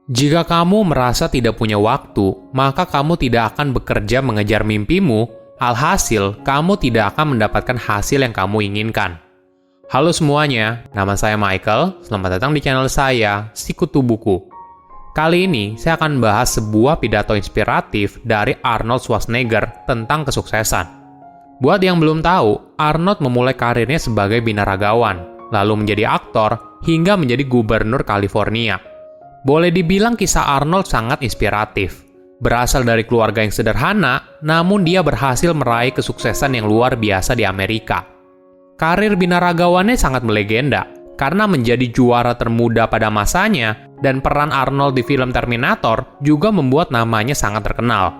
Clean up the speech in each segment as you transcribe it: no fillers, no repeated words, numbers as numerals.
Jika kamu merasa tidak punya waktu, maka kamu tidak akan bekerja mengejar mimpimu, alhasil kamu tidak akan mendapatkan hasil yang kamu inginkan. Halo semuanya, nama saya Michael, selamat datang di channel saya, Sikutu Buku. Kali ini saya akan bahas sebuah pidato inspiratif dari Arnold Schwarzenegger tentang kesuksesan. Buat yang belum tahu, Arnold memulai karirnya sebagai binaragawan, lalu menjadi aktor, hingga menjadi gubernur California. Boleh dibilang kisah Arnold sangat inspiratif. Berasal dari keluarga yang sederhana, namun dia berhasil meraih kesuksesan yang luar biasa di Amerika. Karir binaragawannya sangat melegenda, karena menjadi juara termuda pada masanya, dan peran Arnold di film Terminator juga membuat namanya sangat terkenal.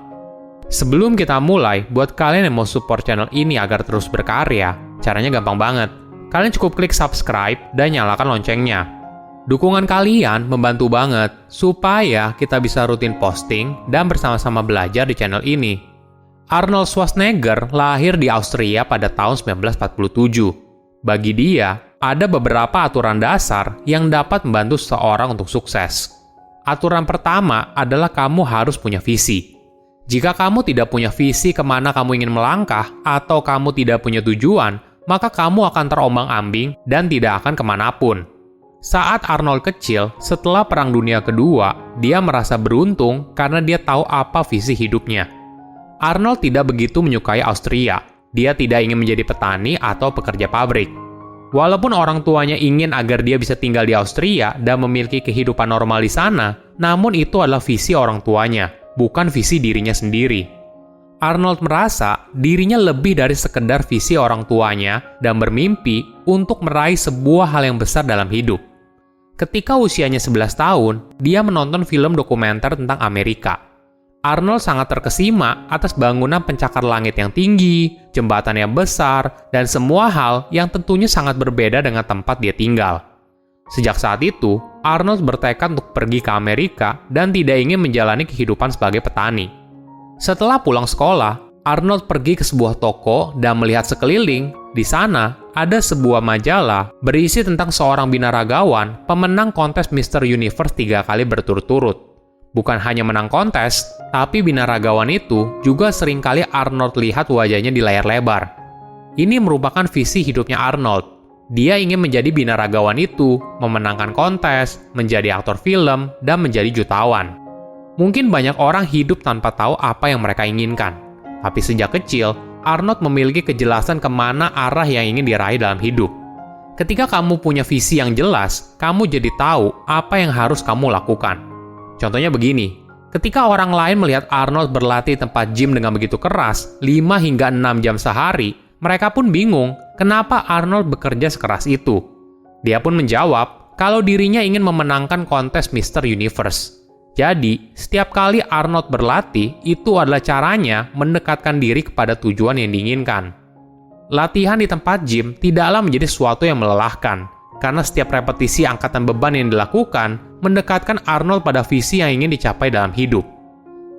Sebelum kita mulai, buat kalian yang mau support channel ini agar terus berkarya, caranya gampang banget. Kalian cukup klik subscribe dan nyalakan loncengnya. Dukungan kalian membantu banget supaya kita bisa rutin posting dan bersama-sama belajar di channel ini. Arnold Schwarzenegger lahir di Austria pada tahun 1947. Bagi dia, ada beberapa aturan dasar yang dapat membantu seseorang untuk sukses. Aturan pertama adalah kamu harus punya visi. Jika kamu tidak punya visi kemana kamu ingin melangkah atau kamu tidak punya tujuan, maka kamu akan terombang-ambing dan tidak akan kemanapun. Saat Arnold kecil, setelah Perang Dunia Kedua, dia merasa beruntung karena dia tahu apa visi hidupnya. Arnold tidak begitu menyukai Austria. Dia tidak ingin menjadi petani atau pekerja pabrik. Walaupun orang tuanya ingin agar dia bisa tinggal di Austria dan memiliki kehidupan normal di sana, namun itu adalah visi orang tuanya, bukan visi dirinya sendiri. Arnold merasa dirinya lebih dari sekedar visi orang tuanya dan bermimpi untuk meraih sebuah hal yang besar dalam hidup. Ketika usianya 11 tahun, dia menonton film dokumenter tentang Amerika. Arnold sangat terkesima atas bangunan pencakar langit yang tinggi, jembatan yang besar, dan semua hal yang tentunya sangat berbeda dengan tempat dia tinggal. Sejak saat itu, Arnold bertekad untuk pergi ke Amerika dan tidak ingin menjalani kehidupan sebagai petani. Setelah pulang sekolah, Arnold pergi ke sebuah toko dan melihat sekeliling. Di sana, ada sebuah majalah berisi tentang seorang binaragawan pemenang kontes Mr. Universe 3 kali berturut-turut. Bukan hanya menang kontes, tapi binaragawan itu juga seringkali Arnold lihat wajahnya di layar lebar. Ini merupakan visi hidupnya Arnold. Dia ingin menjadi binaragawan itu, memenangkan kontes, menjadi aktor film, dan menjadi jutawan. Mungkin banyak orang hidup tanpa tahu apa yang mereka inginkan. Tapi sejak kecil, Arnold memiliki kejelasan kemana arah yang ingin diraih dalam hidup. Ketika kamu punya visi yang jelas, kamu jadi tahu apa yang harus kamu lakukan. Contohnya begini, ketika orang lain melihat Arnold berlatih tempat gym dengan begitu keras, 5 hingga 6 jam sehari, mereka pun bingung kenapa Arnold bekerja sekeras itu. Dia pun menjawab kalau dirinya ingin memenangkan kontes Mr. Universe. Jadi, setiap kali Arnold berlatih, itu adalah caranya mendekatkan diri kepada tujuan yang diinginkan. Latihan di tempat gym tidaklah menjadi sesuatu yang melelahkan, karena setiap repetisi angkatan beban yang dilakukan mendekatkan Arnold pada visi yang ingin dicapai dalam hidup.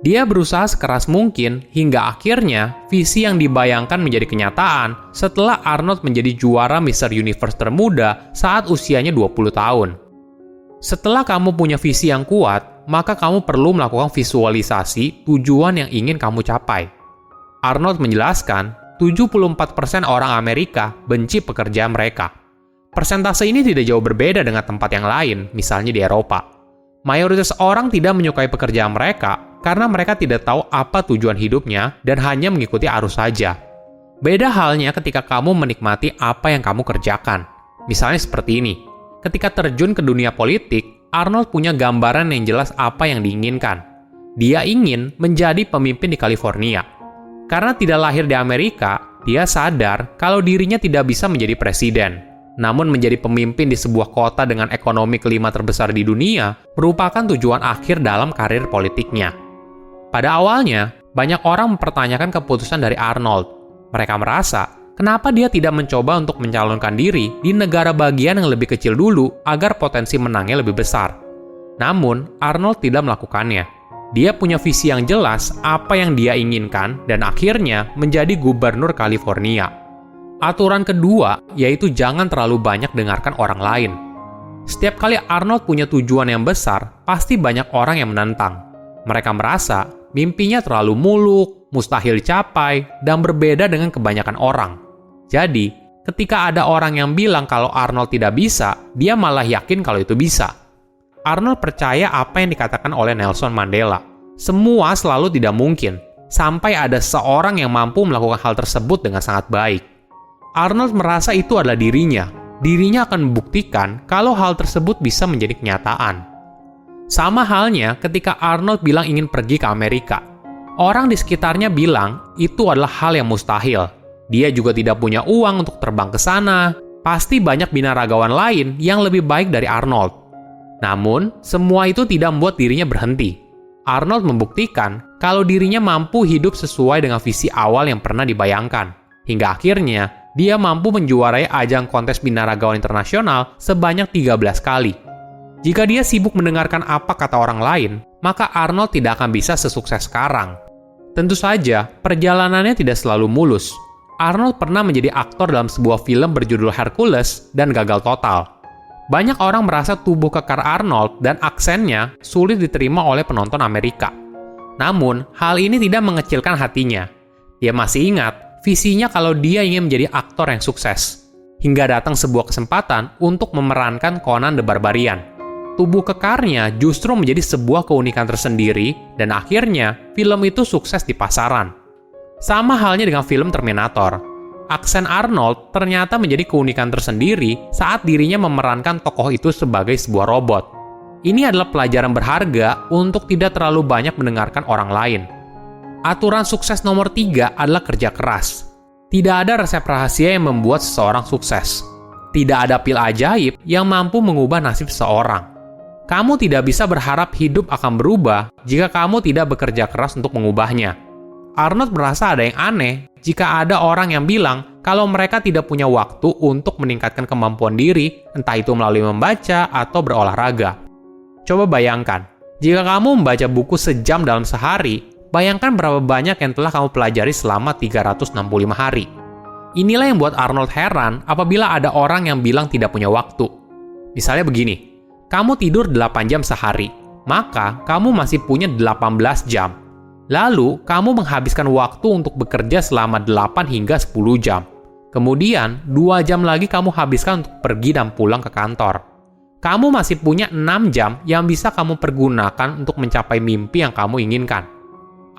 Dia berusaha sekeras mungkin hingga akhirnya visi yang dibayangkan menjadi kenyataan setelah Arnold menjadi juara Mr. Universe termuda saat usianya 20 tahun. Setelah kamu punya visi yang kuat, maka kamu perlu melakukan visualisasi tujuan yang ingin kamu capai. Arnold menjelaskan, 74% orang Amerika benci pekerjaan mereka. Persentase ini tidak jauh berbeda dengan tempat yang lain, misalnya di Eropa. Mayoritas orang tidak menyukai pekerjaan mereka karena mereka tidak tahu apa tujuan hidupnya dan hanya mengikuti arus saja. Beda halnya ketika kamu menikmati apa yang kamu kerjakan. Misalnya seperti ini. Ketika terjun ke dunia politik, Arnold punya gambaran yang jelas apa yang diinginkan. Dia ingin menjadi pemimpin di California. Karena tidak lahir di Amerika, dia sadar kalau dirinya tidak bisa menjadi presiden. Namun menjadi pemimpin di sebuah kota dengan ekonomi kelima terbesar di dunia merupakan tujuan akhir dalam karir politiknya. Pada awalnya, banyak orang mempertanyakan keputusan dari Arnold. Mereka merasa, kenapa dia tidak mencoba untuk mencalonkan diri di negara bagian yang lebih kecil dulu agar potensi menangnya lebih besar? Namun, Arnold tidak melakukannya. Dia punya visi yang jelas apa yang dia inginkan dan akhirnya menjadi gubernur California. Aturan kedua yaitu jangan terlalu banyak dengarkan orang lain. Setiap kali Arnold punya tujuan yang besar, pasti banyak orang yang menentang. Mereka merasa mimpinya terlalu muluk, mustahil dicapai, dan berbeda dengan kebanyakan orang. Jadi, ketika ada orang yang bilang kalau Arnold tidak bisa, dia malah yakin kalau itu bisa. Arnold percaya apa yang dikatakan oleh Nelson Mandela. Semua selalu tidak mungkin, sampai ada seorang yang mampu melakukan hal tersebut dengan sangat baik. Arnold merasa itu adalah dirinya. Dirinya akan membuktikan kalau hal tersebut bisa menjadi kenyataan. Sama halnya ketika Arnold bilang ingin pergi ke Amerika. Orang di sekitarnya bilang itu adalah hal yang mustahil. Dia juga tidak punya uang untuk terbang ke sana. Pasti banyak binaragawan lain yang lebih baik dari Arnold. Namun, semua itu tidak membuat dirinya berhenti. Arnold membuktikan kalau dirinya mampu hidup sesuai dengan visi awal yang pernah dibayangkan. Hingga akhirnya, dia mampu menjuarai ajang kontes binaragawan internasional sebanyak 13 kali. Jika dia sibuk mendengarkan apa kata orang lain, maka Arnold tidak akan bisa sesukses sekarang. Tentu saja, perjalanannya tidak selalu mulus. Arnold pernah menjadi aktor dalam sebuah film berjudul Hercules dan gagal total. Banyak orang merasa tubuh kekar Arnold dan aksennya sulit diterima oleh penonton Amerika. Namun, hal ini tidak mengecilkan hatinya. Dia masih ingat visinya kalau dia ingin menjadi aktor yang sukses. Hingga datang sebuah kesempatan untuk memerankan Conan the Barbarian. Tubuh kekarnya justru menjadi sebuah keunikan tersendiri dan akhirnya film itu sukses di pasaran. Sama halnya dengan film Terminator. Aksen Arnold ternyata menjadi keunikan tersendiri saat dirinya memerankan tokoh itu sebagai sebuah robot. Ini adalah pelajaran berharga untuk tidak terlalu banyak mendengarkan orang lain. Aturan sukses nomor 3 adalah kerja keras. Tidak ada resep rahasia yang membuat seseorang sukses. Tidak ada pil ajaib yang mampu mengubah nasib seseorang. Kamu tidak bisa berharap hidup akan berubah jika kamu tidak bekerja keras untuk mengubahnya. Arnold merasa ada yang aneh jika ada orang yang bilang kalau mereka tidak punya waktu untuk meningkatkan kemampuan diri, entah itu melalui membaca atau berolahraga. Coba bayangkan, jika kamu membaca buku sejam dalam sehari, bayangkan berapa banyak yang telah kamu pelajari selama 365 hari. Inilah yang buat Arnold heran apabila ada orang yang bilang tidak punya waktu. Misalnya begini, kamu tidur 8 jam sehari, maka kamu masih punya 18 jam. Lalu, kamu menghabiskan waktu untuk bekerja selama 8 hingga 10 jam. Kemudian, 2 jam lagi kamu habiskan untuk pergi dan pulang ke kantor. Kamu masih punya 6 jam yang bisa kamu pergunakan untuk mencapai mimpi yang kamu inginkan.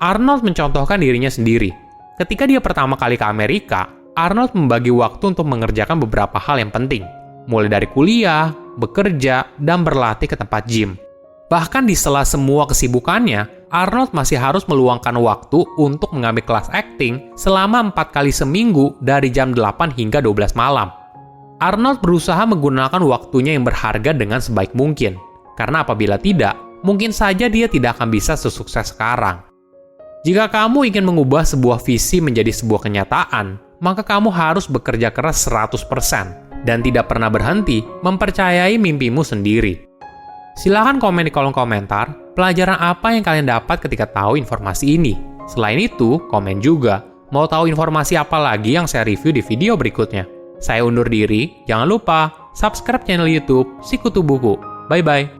Arnold mencontohkan dirinya sendiri. Ketika dia pertama kali ke Amerika, Arnold membagi waktu untuk mengerjakan beberapa hal yang penting. Mulai dari kuliah, bekerja, dan berlatih ke tempat gym. Bahkan di sela semua kesibukannya, Arnold masih harus meluangkan waktu untuk mengambil kelas akting selama 4 kali seminggu dari jam 8 hingga 12 malam. Arnold berusaha menggunakan waktunya yang berharga dengan sebaik mungkin. Karena apabila tidak, mungkin saja dia tidak akan bisa sesukses sekarang. Jika kamu ingin mengubah sebuah visi menjadi sebuah kenyataan, maka kamu harus bekerja keras 100% dan tidak pernah berhenti mempercayai mimpimu sendiri. Silahkan komen di kolom komentar, pelajaran apa yang kalian dapat ketika tahu informasi ini. Selain itu, komen juga, mau tahu informasi apa lagi yang saya review di video berikutnya. Saya undur diri, jangan lupa subscribe channel YouTube Sikutu Buku. Bye-bye.